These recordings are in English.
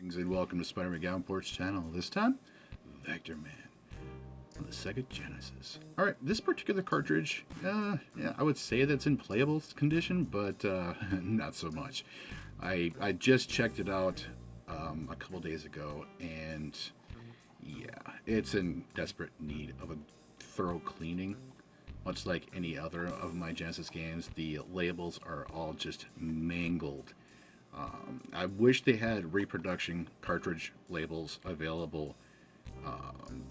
Greetings and welcome to Spider-Man Gallon Porch channel. This time, Vectorman on the Sega Genesis. Alright, this particular cartridge, yeah, I would say that's in playable condition, but not so much. I just checked it out a couple days ago, and yeah, it's in desperate need of a thorough cleaning. Much like any other of my Genesis games, the labels are all just mangled. I wish they had reproduction cartridge labels available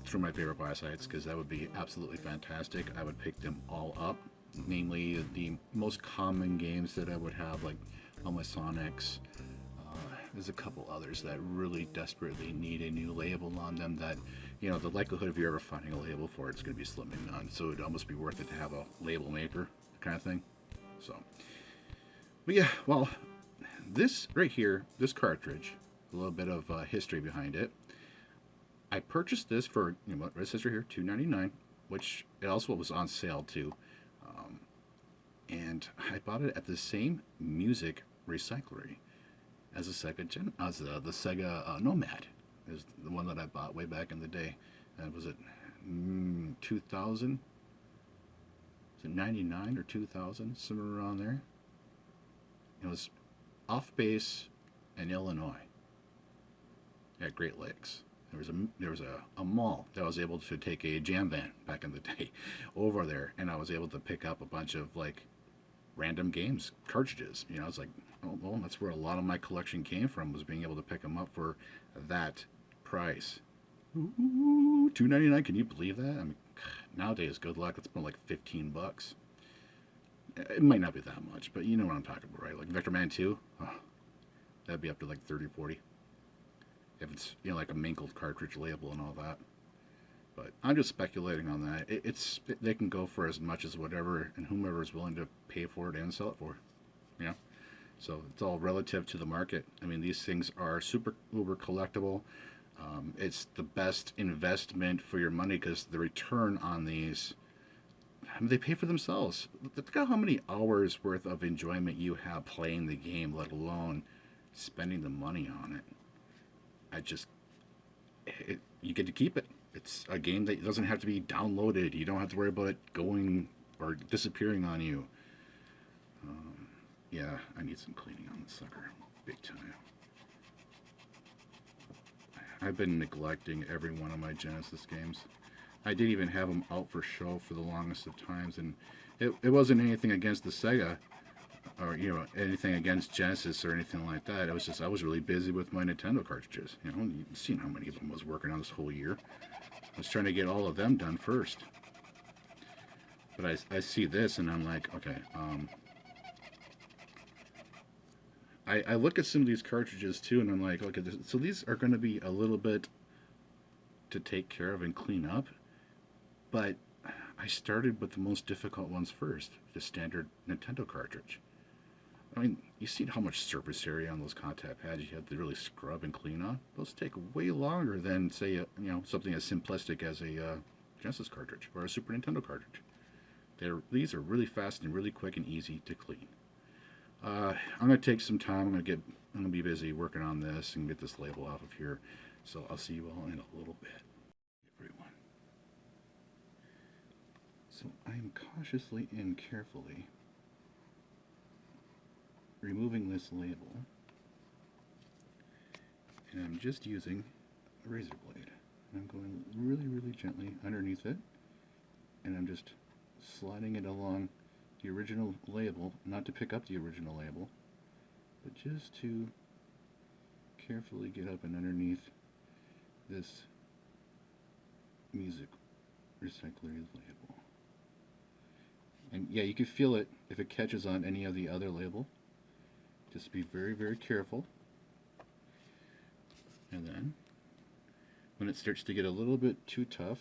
through my favorite buy sites, because that would be absolutely fantastic. I would pick them all up, namely the most common games that I would have, like all my Sonics. There's a couple others that really desperately need a new label on them that, you know, the likelihood of you ever finding a label for it's going to be slim and none, so it'd almost be worth it to have a label maker kind of thing. So, but yeah, well, this right here, this cartridge, a little bit of history behind it. I purchased this for, you know, what it says right here, $2.99, which it also was on sale too. And I bought it at the same music recyclery as the Sega Nomad, is the one that I bought way back in the day. Was it 2000? Was it 99 or 2000? Somewhere around there. It was off base in Illinois at Great Lakes. There was a mall that I was able to take a jam van back in the day over there, and I was able to pick up a bunch of like random games cartridges. You know, it's like, oh well, that's where a lot of my collection came from, was being able to pick them up for that price. Ooh, $2.99. Can you believe that? I mean, nowadays, good luck. It's more like $15. It might not be that much, but you know what I'm talking about, right? Like Vectorman 2, oh, that'd be up to like 30, 40. If it's, you know, like a mangled cartridge label and all that. But I'm just speculating on that. They can go for as much as whatever, and whomever is willing to pay for it and sell it for. You know? So it's all relative to the market. I mean, these things are super uber collectible. It's the best investment for your money, because the return on these, I mean, they pay for themselves. Look at how many hours worth of enjoyment you have playing the game, let alone spending the money on it. You get to keep it. It's a game that doesn't have to be downloaded. You don't have to worry about it going or disappearing on you. Yeah, I need some cleaning on this sucker, big time. I've been neglecting every one of my Genesis games. I did even have them out for show for the longest of times, and it wasn't anything against the Sega, or, you know, anything against Genesis or anything like that. It was just I was really busy with my Nintendo cartridges. You know, you've seen how many of them I was working on this whole year. I was trying to get all of them done first. But I see this and I'm like, okay, I look at some of these cartridges too, and I'm like, okay, so these are going to be a little bit to take care of and clean up, but I started with the most difficult ones first, the standard Nintendo cartridge. I mean, you see how much surface area on those contact pads you have to really scrub and clean on? Those take way longer than, say, you know, something as simplistic as a Genesis cartridge or a Super Nintendo cartridge. These are really fast and really quick and easy to clean. I'm going to take some time. I'm going to be busy working on this and get this label off of here. So I'll see you all in a little bit, everyone. So I am cautiously and carefully removing this label, and I'm just using a razor blade. I'm going really, really gently underneath it, and I'm just sliding it along the original label, not to pick up the original label, but just to carefully get up and underneath this music recycler's label. And yeah, you can feel it if it catches on any of the other label. Just be very, very careful. And then, when it starts to get a little bit too tough,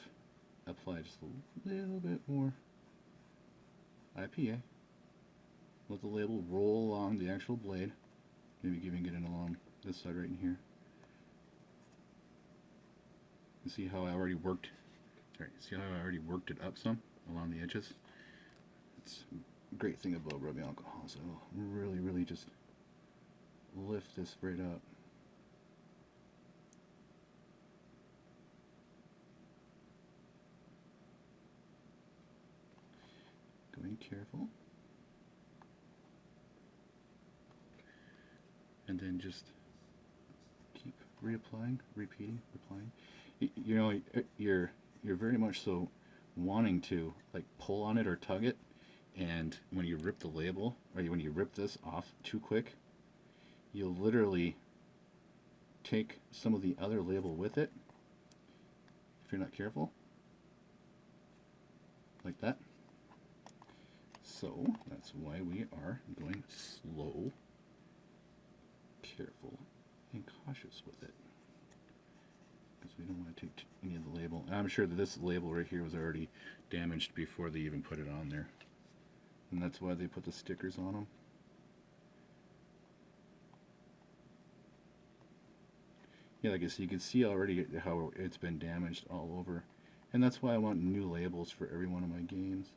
apply just a little bit more IPA. Let the label roll along the actual blade. Maybe even get it along this side right in here. You see how I already worked? All right, see how I already worked it up some along the edges? It's a great thing about rubbing alcohol, so it'll really, really just lift this right up. careful. And then just keep reapplying, repeating, applying. You know, you're very much so wanting to like pull on it or tug it, and when you rip the label, or when you rip this off too quick, you'll literally take some of the other label with it if you're not careful, like that. So that's why we are going slow, careful, and cautious with it, because we don't want to take any of the label. And I'm sure that this label right here was already damaged before they even put it on there, and that's why they put the stickers on them. Yeah, like I said, you can see already how it's been damaged all over, and that's why I want new labels for every one of my games.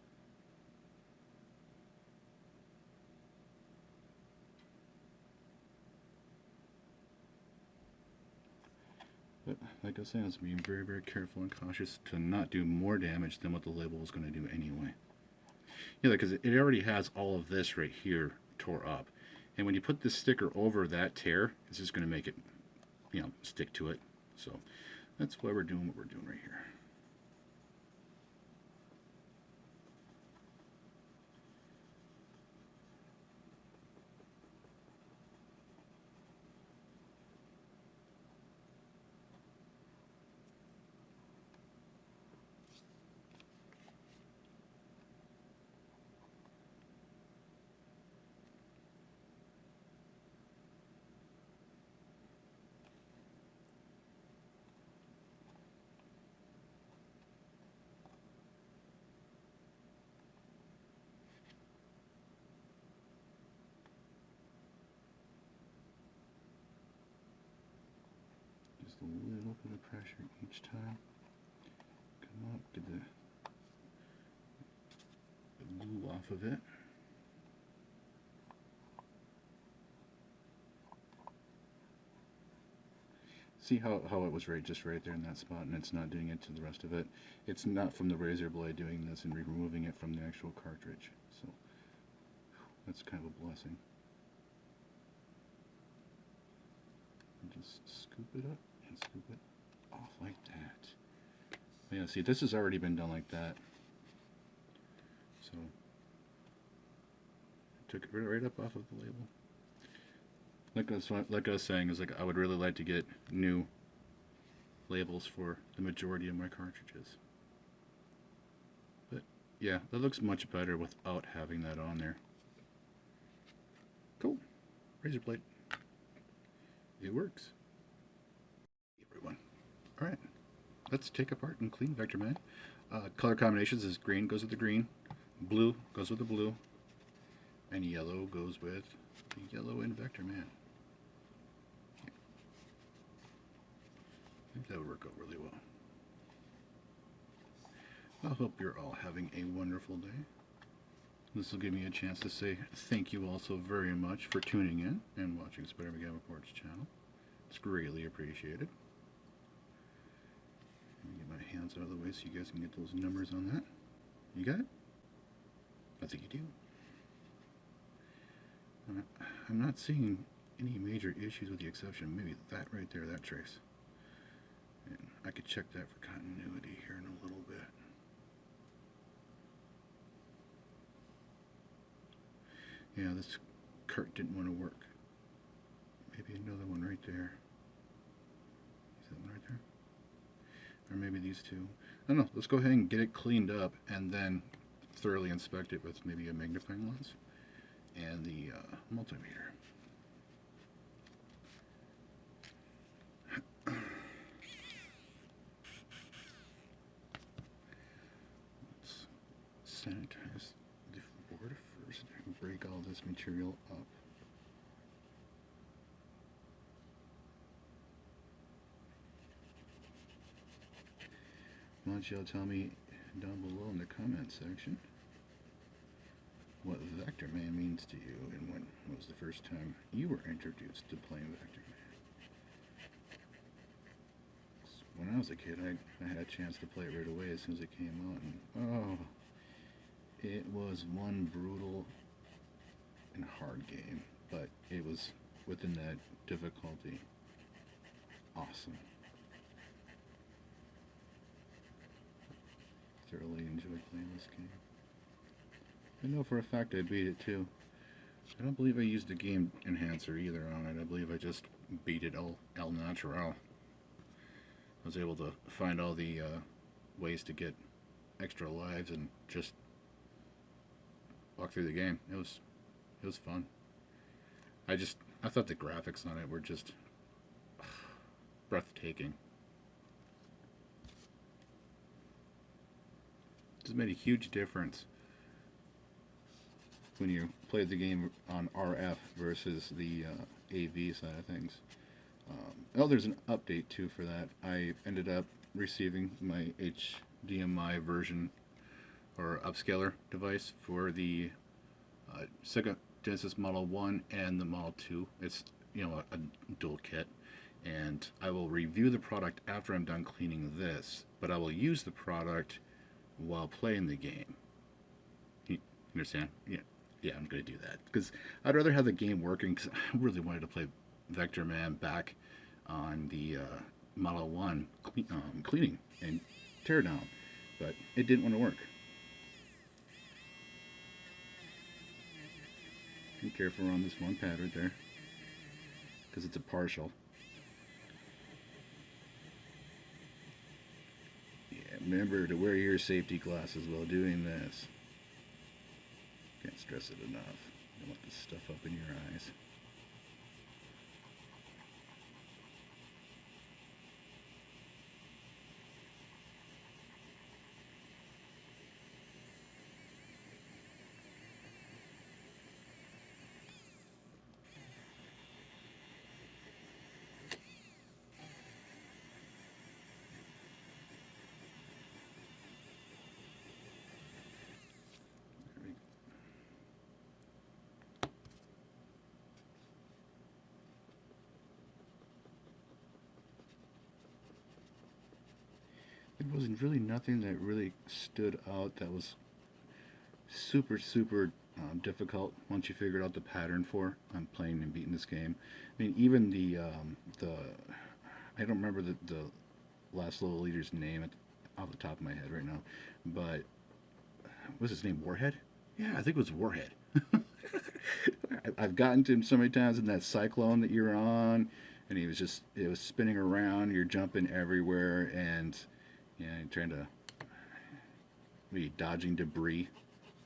But like I was saying, I was being very, very careful and cautious to not do more damage than what the label was going to do anyway. Yeah, because it already has all of this right here tore up, and when you put this sticker over that tear, it's just going to make it, you know, stick to it. So that's why we're doing what we're doing right here. Just a little bit of pressure each time. Come up, get the glue off of it. See how it was just right there in that spot, and it's not doing it to the rest of it. It's not from the razor blade doing this and removing it from the actual cartridge. So that's kind of a blessing. And just scoop it up and scoop it off like that. Yeah, see, this has already been done like that. So took it right up off of the label. Like I was saying, is like I would really like to get new labels for the majority of my cartridges. But yeah, that looks much better without having that on there. Cool. Razor blade. It works. Everyone. Alright. Let's take apart and clean Vectorman. Color combinations is green goes with the green, blue goes with the blue, and yellow goes with the yellow in Vectorman. I think that would work out really well. I hope you're all having a wonderful day. This will give me a chance to say thank you all so very much for tuning in and watching Spider-Man Game Reports channel. It's greatly appreciated. Let me get my hands out of the way so you guys can get those numbers on that. You got it? I think you do. I'm not seeing any major issues with the exception of maybe that right there, that trace. And I could check that for continuity here in a little bit. Yeah, this cart didn't want to work. Maybe another one right there. Is that one right there? Or maybe these two. I don't know. Let's go ahead and get it cleaned up and then thoroughly inspect it with maybe a magnifying lens and the multimeter. Let's sanitize the board first and break all this material up. Why don't y'all tell me down below in the comment section what Vectorman means to you and when was the first time you were introduced to playing Vectorman. When I was a kid, I had a chance to play it right away as soon as it came out, and oh, It was one brutal and hard game, but it was within that difficulty. Awesome. Thoroughly enjoyed playing this game. I know for a fact I beat it too. I don't believe I used the game enhancer either on it. I believe I just beat it al natural. I was able to find all the ways to get extra lives and just walk through the game. It was fun. I thought the graphics on it were just breathtaking. Just made a huge difference when you played the game on RF versus the AV side of things. Oh, there's an update too for that. I ended up receiving my HDMI version or upscaler device for the Sega Genesis Model I and the Model II. It's, you know, a dual kit, and I will review the product after I'm done cleaning this, but I will use the product while playing the game. You understand? Yeah, I'm going to do that because I'd rather have the game working, because I really wanted to play Vectorman back on the Model 1 cleaning and teardown, but it didn't want to work. Be careful on this one pad right there, because it's a partial. Yeah, remember to wear your safety glasses while doing this. Can't stress it enough. Don't want this stuff up in your eyes. There wasn't really nothing that really stood out that was super difficult once you figured out the pattern for playing and beating this game. I mean, even the I don't remember the last little leader's name off the top of my head right now, but was his name Warhead? Yeah, I think it was Warhead. I've gotten to him so many times in that cyclone that you're on, and it was spinning around. You're jumping everywhere, and yeah, trying to be dodging debris,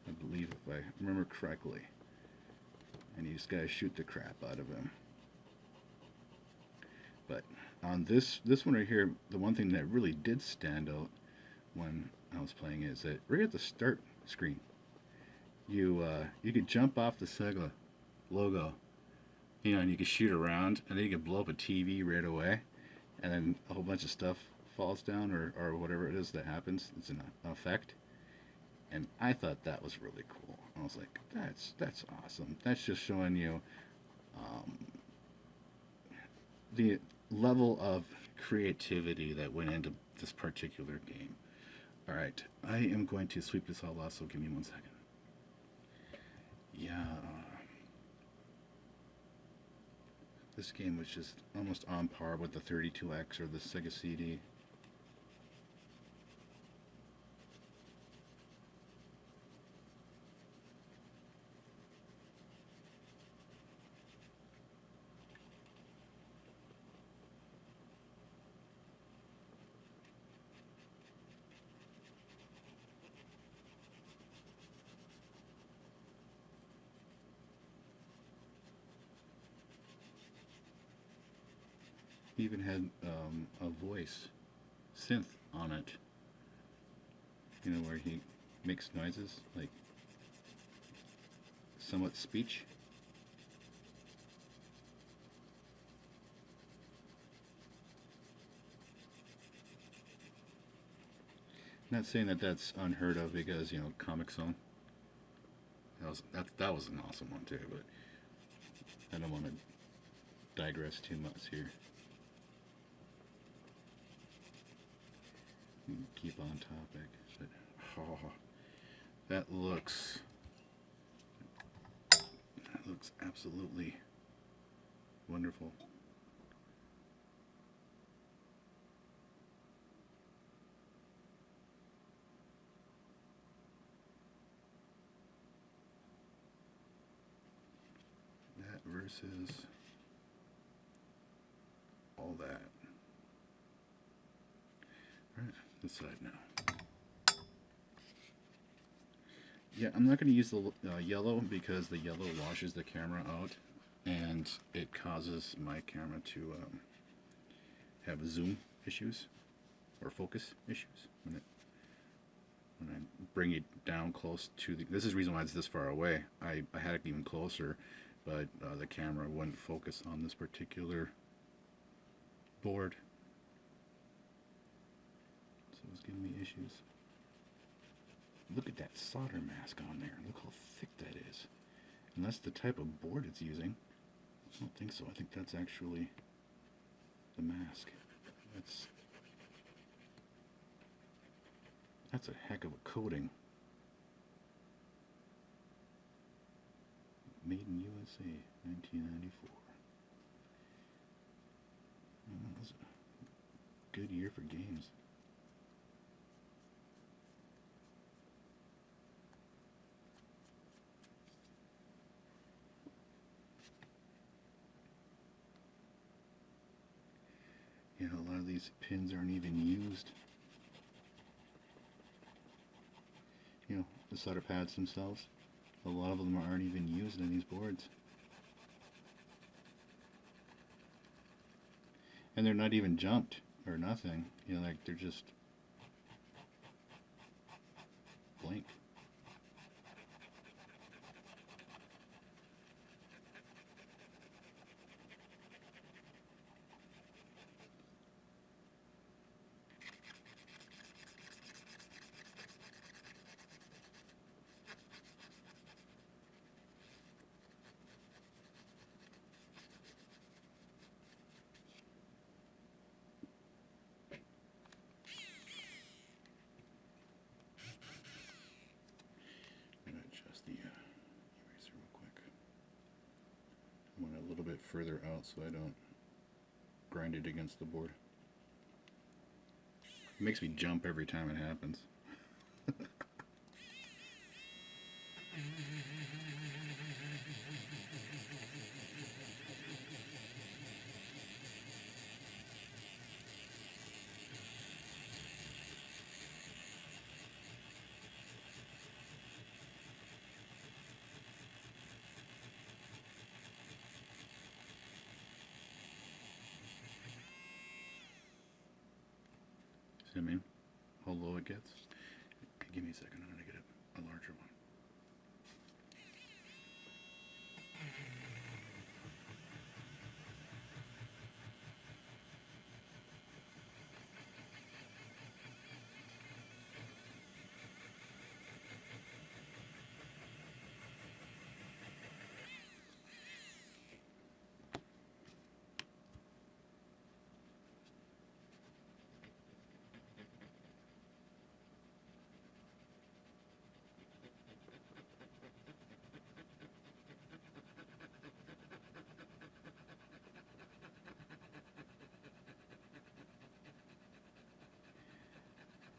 I believe, if I remember correctly. And you just gotta shoot the crap out of him. But on this one right here, the one thing that really did stand out when I was playing is that right at the start screen, you could jump off the Sega logo, you know, and you could shoot around, and then you could blow up a TV right away, and then a whole bunch of stuff falls down or whatever it is that happens. It's an effect, and I thought that was really cool. I was like, that's awesome. That's just showing you the level of creativity that went into this particular game. All right, I am going to sweep this all off, so give me 1 second. Yeah, this game was just almost on par with the 32X or the Sega CD. He even had a voice synth on it, you know, where he makes noises like somewhat speech. Not saying that that's unheard of, because, you know, Comic Zone, that was an awesome one too, but I don't want to digress too much here. Keep on topic, but That looks absolutely wonderful. That versus all that. All right, this side now. Yeah, I'm not going to use the yellow because the yellow washes the camera out and it causes my camera to have zoom issues or focus issues when I bring it down close to the. This is the reason why it's this far away. I had it even closer, but the camera wouldn't focus on this particular board, so it was giving me issues. Look at that solder mask on there. Look how thick that is. And that's the type of board it's using. I don't think so. I think that's actually the mask. That's a heck of a coating. Made in USA, 1994. That was a good year for games. Yeah, a lot of these pins aren't even used. You know, the solder pads themselves, a lot of them aren't even used in these boards. And they're not even jumped or nothing. You know, like they're just blank. A little bit further out so I don't grind it against the board. It makes me jump every time it happens. See what I mean? How low it gets? Give me a second, I'm going to get a larger one.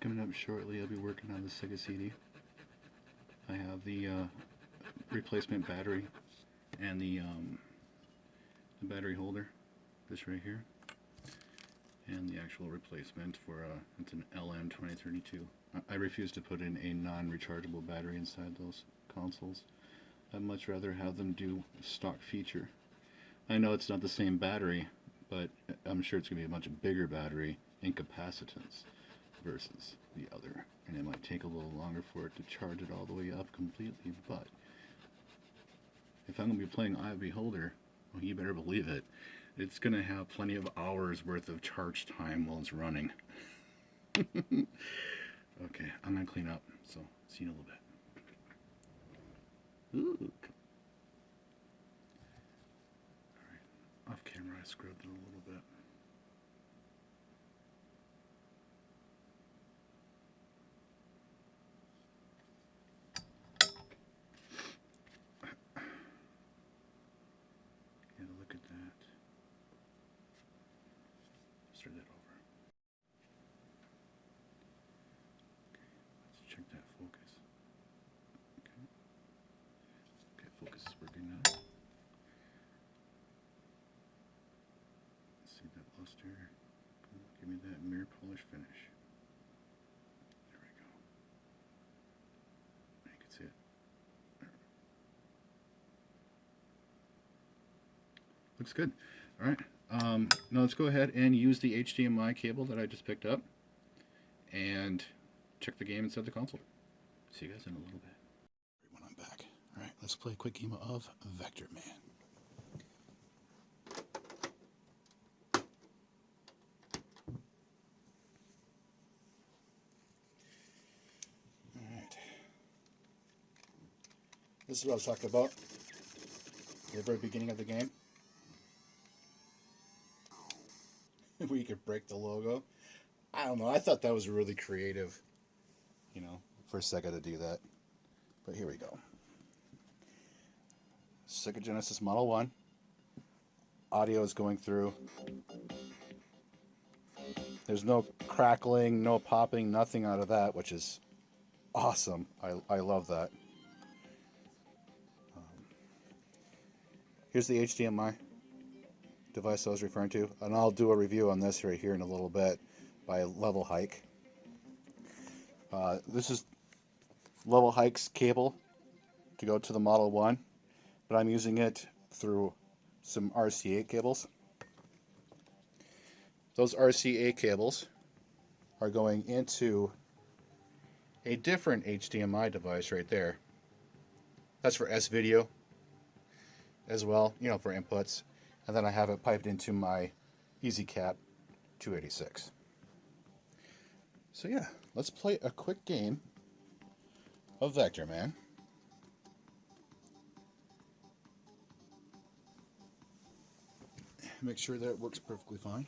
Coming up shortly, I'll be working on the Sega CD. I have the replacement battery and the battery holder, this right here, and the actual replacement for it's an LM2032. I refuse to put in a non-rechargeable battery inside those consoles. I'd much rather have them do a stock feature. I know it's not the same battery, but I'm sure it's going to be a much bigger battery in capacitance versus the other, and it might take a little longer for it to charge it all the way up completely, but if I'm going to be playing Eye of Beholder, well, you better believe it, it's going to have plenty of hours worth of charge time while it's running. Okay, I'm going to clean up, so see you in a little bit. Ooh. Alright, off camera I scrubbed it a little bit. transfer that over. Okay, let's check that focus. Okay, okay, focus is working now. Let's see that luster. Give me that mirror polish finish. There we go. You can see it. Looks good. All right. Now let's go ahead and use the HDMI cable that I just picked up and check the game inside the console. See you guys in a little bit. When I'm back. All right, let's play a quick game of Vectorman. All right. This is what I was talking about at the very beginning of the game. Where you could break the logo. I don't know. I thought that was really creative, you know, for Sega to do that. But here we go. Sega Genesis Model I. Audio is going through. There's no crackling, no popping, nothing out of that, which is awesome. I love that. Here's the HDMI device I was referring to, and I'll do a review on this right here in a little bit by LevelHike. This is LevelHike's cable to go to the Model I, but I'm using it through some RCA cables. Those RCA cables are going into a different HDMI device right there. That's for S-Video as well, you know, for inputs. And then I have it piped into my EasyCap 286. So yeah, let's play a quick game of Vectorman. Make sure that it works perfectly fine.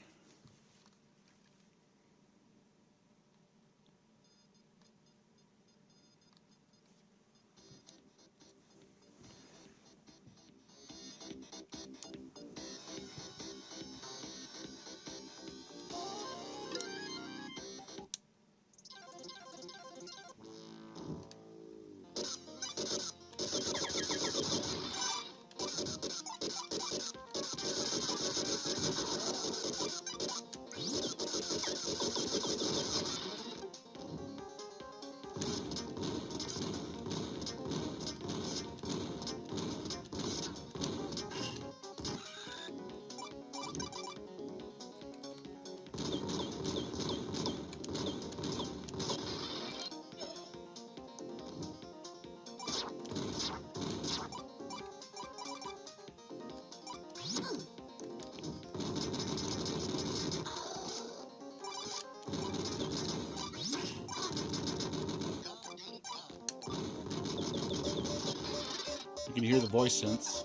You can hear the voice synths.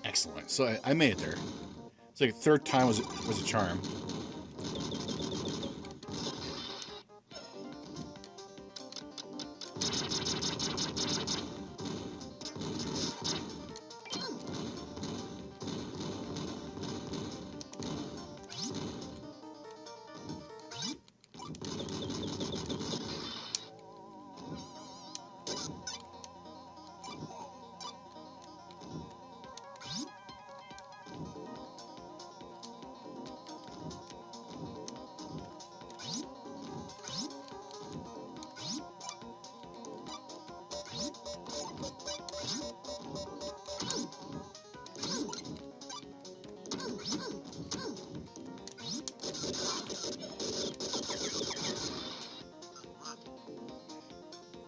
Excellent. So I made it there. It's like third time was a charm.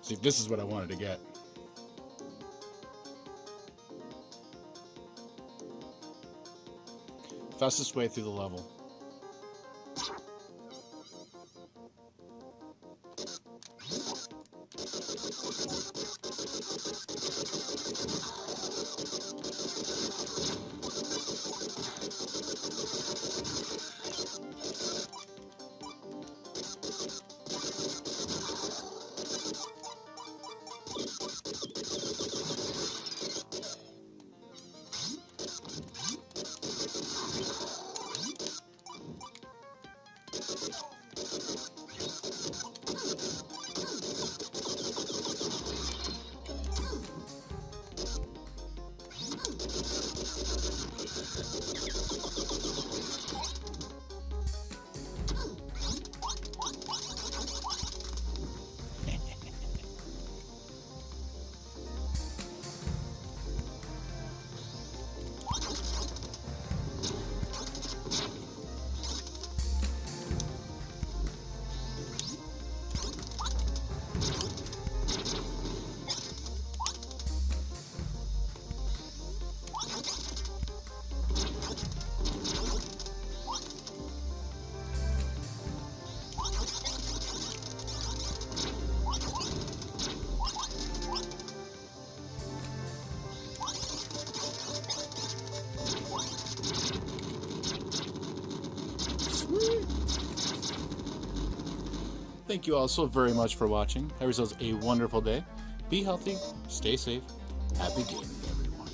See, this is what I wanted to get. Fastest way through the level. Thank you all so very much for watching. Have yourselves a wonderful day. Be healthy, stay safe, happy gaming, everyone.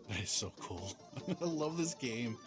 That is so cool. I love this game.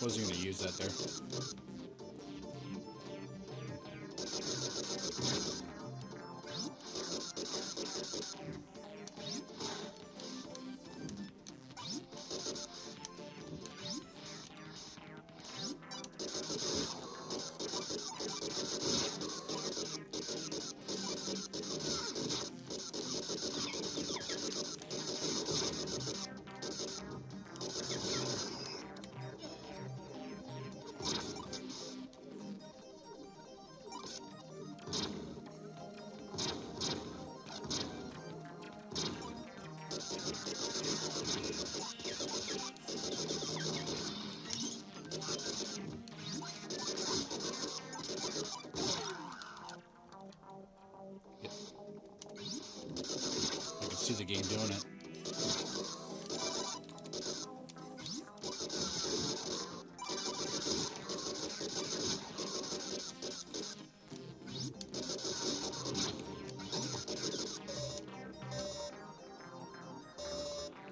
Wasn't going to use that there. I can see the game doing it.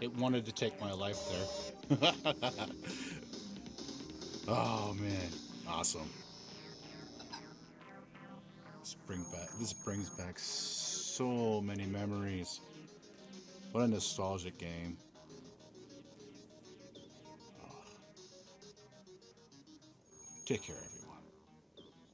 It wanted to take my life there. Oh man, awesome. This brings back so many memories. What a nostalgic game. Oh. Take care, everyone.